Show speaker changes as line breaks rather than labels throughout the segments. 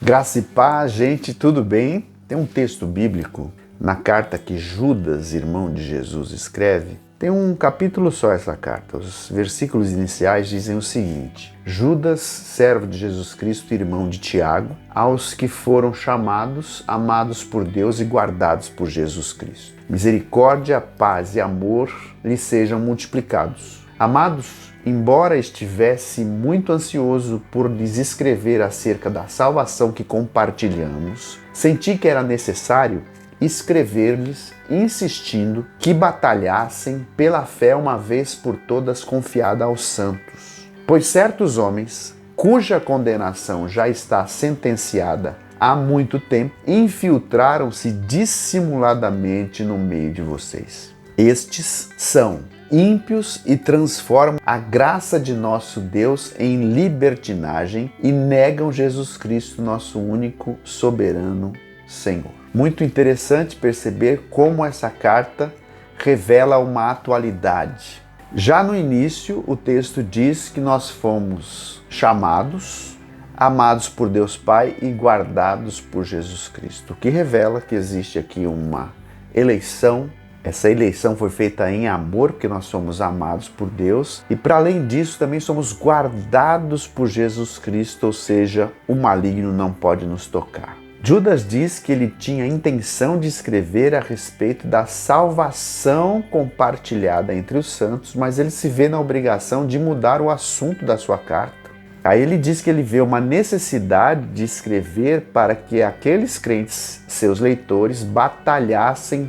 Graça e paz, gente, tudo bem? Tem um texto bíblico na carta que Judas, irmão de Jesus, escreve. Tem um capítulo só essa carta. Os versículos iniciais dizem o seguinte: Judas, servo de Jesus Cristo, irmão de Tiago, aos que foram chamados, amados por Deus e guardados por Jesus Cristo. Misericórdia, paz e amor lhes sejam multiplicados. Amados, embora estivesse muito ansioso por lhes escrever acerca da salvação que compartilhamos, senti que era necessário escrever-lhes, insistindo que batalhassem pela fé uma vez por todas confiada aos santos. Pois certos homens, cuja condenação já está sentenciada há muito tempo, infiltraram-se dissimuladamente no meio de vocês. Estes são ímpios e transformam a graça de nosso Deus em libertinagem e negam Jesus Cristo, nosso único soberano Senhor. Muito interessante perceber como essa carta revela uma atualidade. Já no início, o texto diz que nós fomos chamados, amados por Deus Pai e guardados por Jesus Cristo, o que revela que existe aqui uma eleição. Essa eleição foi feita em amor, porque nós somos amados por Deus, e para além disso também somos guardados por Jesus Cristo, ou seja, o maligno não pode nos tocar. Judas diz que ele tinha a intenção de escrever a respeito da salvação compartilhada entre os santos, mas ele se vê na obrigação de mudar o assunto da sua carta. Aí ele diz que ele vê uma necessidade de escrever para que aqueles crentes, seus leitores, batalhassem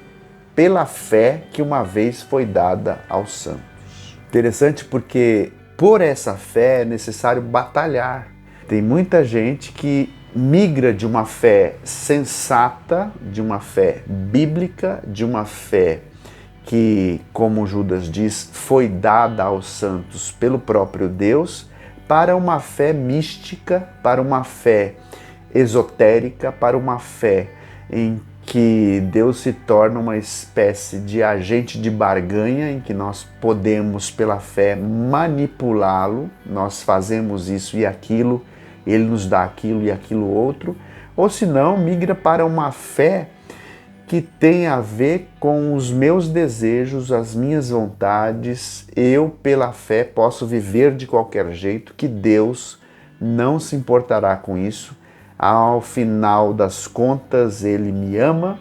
pela fé que uma vez foi dada aos santos. Interessante porque por essa fé é necessário batalhar. Tem muita gente que migra de uma fé sensata, de uma fé bíblica, de uma fé que, como Judas diz, foi dada aos santos pelo próprio Deus, para uma fé mística, para uma fé esotérica, para uma fé em que Deus se torna uma espécie de agente de barganha em que nós podemos, pela fé, manipulá-lo. Nós fazemos isso e aquilo, ele nos dá aquilo e aquilo outro. Ou se não, migra para uma fé que tem a ver com os meus desejos, as minhas vontades. Eu, pela fé, posso viver de qualquer jeito, que Deus não se importará com isso. Ao final das contas, Ele me ama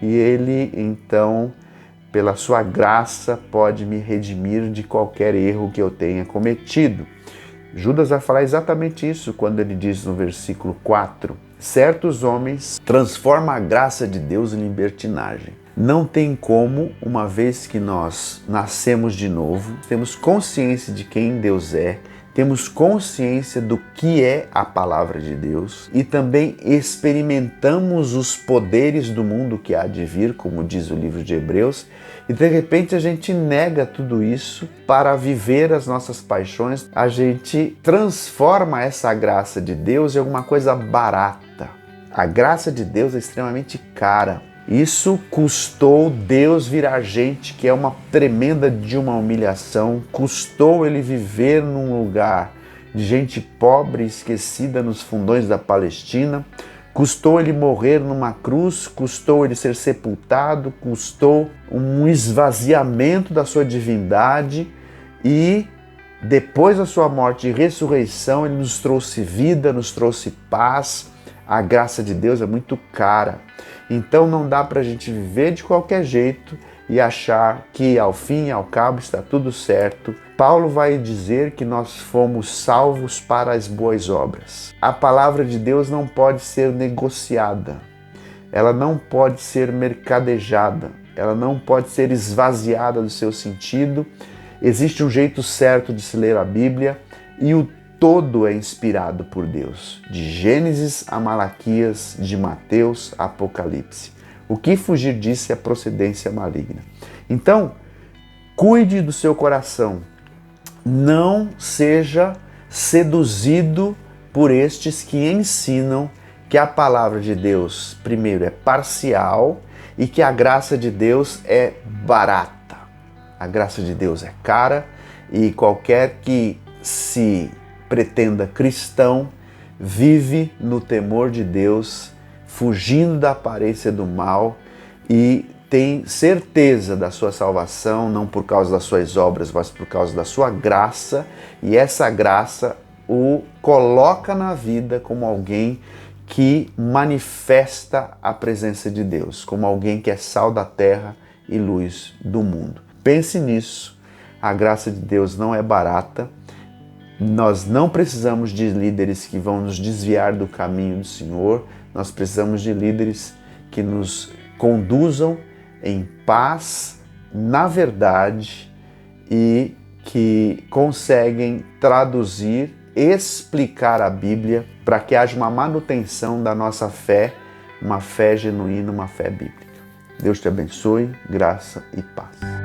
e Ele, então, pela sua graça, pode me redimir de qualquer erro que eu tenha cometido. Judas vai falar exatamente isso quando ele diz no versículo 4: certos homens transformam a graça de Deus em libertinagem. Não tem como, uma vez que nós nascemos de novo, temos consciência de quem Deus é, temos consciência do que é a palavra de Deus e também experimentamos os poderes do mundo que há de vir, como diz o livro de Hebreus, e de repente a gente nega tudo isso para viver as nossas paixões. A gente transforma essa graça de Deus em alguma coisa barata. A graça de Deus é extremamente cara. Isso custou Deus virar gente, que é uma tremenda de uma humilhação. Custou ele viver num lugar de gente pobre e esquecida nos fundões da Palestina. Custou ele morrer numa cruz, custou ele ser sepultado, custou um esvaziamento da sua divindade e depois da sua morte e ressurreição ele nos trouxe vida, nos trouxe paz. A graça de Deus é muito cara. Então não dá para a gente viver de qualquer jeito e achar que ao fim e ao cabo está tudo certo. Paulo vai dizer que nós fomos salvos para as boas obras. A palavra de Deus não pode ser negociada, ela não pode ser mercadejada, ela não pode ser esvaziada do seu sentido. Existe um jeito certo de se ler a Bíblia e o todo é inspirado por Deus, de Gênesis a Malaquias, de Mateus a Apocalipse. O que fugir disso é procedência maligna. Então, cuide do seu coração. Não seja seduzido por estes que ensinam que a palavra de Deus, primeiro, é parcial e que a graça de Deus é barata. A graça de Deus é cara e qualquer que se pretenda cristão vive no temor de Deus, fugindo da aparência do mal e tem certeza da sua salvação, não por causa das suas obras, mas por causa da sua graça, e essa graça o coloca na vida como alguém que manifesta a presença de Deus, como alguém que é sal da terra e luz do mundo. Pense nisso, a graça de Deus não é barata, nós não precisamos de líderes que vão nos desviar do caminho do Senhor, nós precisamos de líderes que nos conduzam em paz, na verdade, e que conseguem traduzir, explicar a Bíblia para que haja uma manutenção da nossa fé, uma fé genuína, uma fé bíblica. Deus te abençoe, graça e paz.